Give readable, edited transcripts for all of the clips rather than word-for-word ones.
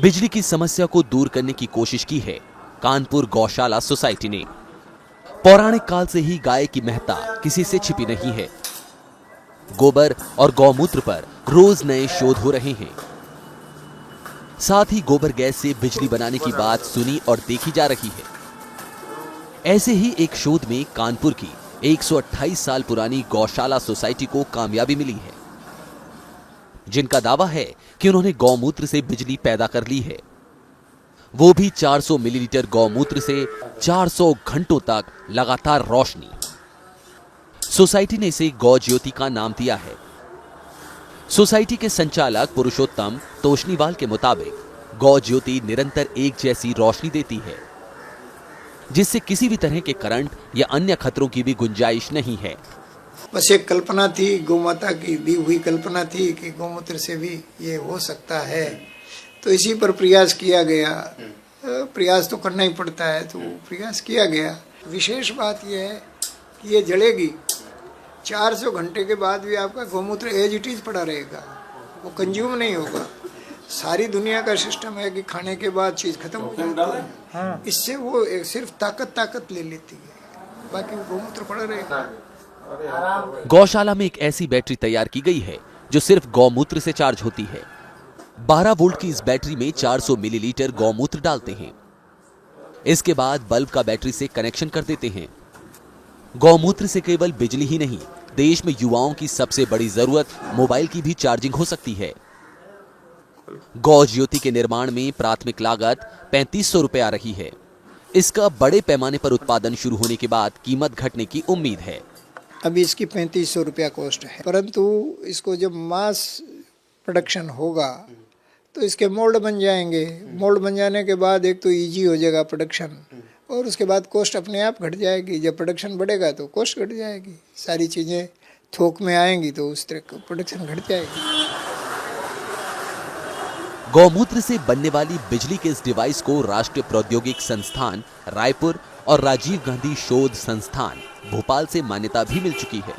बिजली की समस्या को दूर करने की कोशिश की है कानपुर गौशाला सोसाइटी ने। पौराणिक काल से ही गाय की महत्ता किसी से छिपी नहीं है। गोबर और गौमूत्र पर रोज नए शोध हो रहे हैं। साथ ही गोबर गैस से बिजली बनाने की बात सुनी और देखी जा रही है। ऐसे ही एक शोध में कानपुर की 128 साल पुरानी गौशाला सोसाइटी को कामयाबी मिली है, जिनका दावा है कि उन्होंने गौमूत्र से बिजली पैदा कर ली है, वो भी 400 मिलीलीटर गौमूत्र से 400 घंटों तक लगातार रोशनी। सोसाइटी ने इसे गौ ज्योति का नाम दिया है। सोसाइटी के संचालक पुरुषोत्तम तोशनीवाल के मुताबिक गौ ज्योति निरंतर एक जैसी रोशनी देती है, जिससे किसी भी तरह के करंट या अन्य खतरों की भी गुंजाइश नहीं है। बस एक कल्पना थी, गौमाता की दी हुई कल्पना थी कि गौमूत्र से भी ये हो सकता है, तो इसी पर प्रयास किया गया। प्रयास तो करना ही पड़ता है, तो प्रयास किया गया। विशेष बात यह है कि ये जलेगी 400 घंटे के बाद भी आपका गौमूत्र एज इट इज पड़ा रहेगा, वो कंज्यूम नहीं होगा। सारी दुनिया का सिस्टम है कि खाने के बाद चीज खत्म हो जाती है, इससे वो सिर्फ ताकत ले लेती है, बाकी गौमूत्र पड़ा रहेगा। गौशाला में एक ऐसी बैटरी तैयार की गई है जो सिर्फ गौमूत्र से चार्ज होती है। 12 वोल्ट की इस बैटरी में 400 मिलीलीटर गौमूत्र डालते हैं। इसके बाद बल्ब का बैटरी से कनेक्शन कर देते हैं। गौमूत्र से केवल बिजली ही नहीं, देश में युवाओं की सबसे बड़ी जरूरत मोबाइल की भी चार्जिंग हो सकती है। गौ ज्योति के निर्माण में प्राथमिक लागत 3500 रुपए आ रही है। इसका बड़े पैमाने पर उत्पादन शुरू होने के बाद कीमत घटने की उम्मीद है। अभी इसकी 3500 रुपया कॉस्ट है, परंतु इसको जब मास प्रोडक्शन होगा तो इसके मोल्ड बन जाएंगे। मोल्ड बन जाने के बाद एक तो इजी हो जाएगा प्रोडक्शन, और उसके बाद कॉस्ट अपने आप घट जाएगी। जब प्रोडक्शन बढ़ेगा तो कॉस्ट घट जाएगी, सारी चीज़ें थोक में आएंगी तो उस तरह प्रोडक्शन घट जाएगी। गौमूत्र से बनने वाली बिजली के इस डिवाइस को राष्ट्रीय प्रौद्योगिक संस्थान रायपुर और राजीव गांधी शोध संस्थान भोपाल से मान्यता भी मिल चुकी है।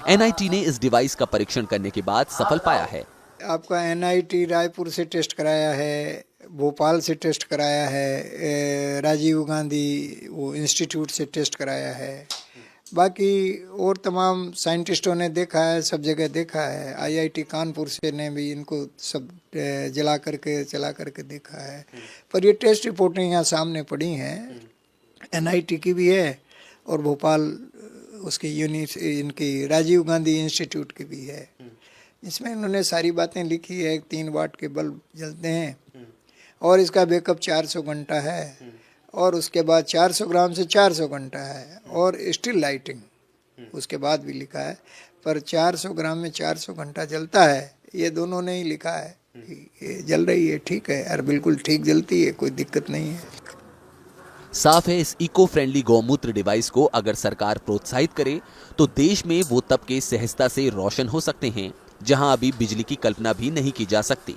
एनआईटी ने इस डिवाइस का परीक्षण करने के बाद सफल पाया है। आपका एनआईटी रायपुर से टेस्ट कराया है, भोपाल से टेस्ट कराया है, राजीव गांधी वो इंस्टीट्यूट से टेस्ट कराया है, बाकी और तमाम साइंटिस्टों ने देखा है, सब जगह देखा है। आईआईटी कानपुर से ने भी इनको सब चला करके देखा है। पर ये टेस्ट रिपोर्टें यहाँ सामने पड़ी हैं, एनआईटी की भी है और भोपाल उसकी इनकी राजीव गांधी इंस्टीट्यूट की भी है। इसमें इन्होंने सारी बातें लिखी है। 3 वाट के बल्ब जलते हैं और इसका बैकअप 400 घंटा है, और उसके बाद 400 ग्राम से 400 घंटा है, और स्टिल लाइटिंग उसके बाद भी लिखा है। पर 400 ग्राम में 400 घंटा जलता है, ये दोनों ने ही लिखा है कि ये जल रही है, ठीक है, और बिल्कुल ठीक जलती है, कोई दिक्कत नहीं है। साफ है, इस इको फ्रेंडली गौमूत्र डिवाइस को अगर सरकार प्रोत्साहित करे तो देश में वो तबके सहजता से रोशन हो सकते हैं जहां अभी बिजली की कल्पना भी नहीं की जा सकती।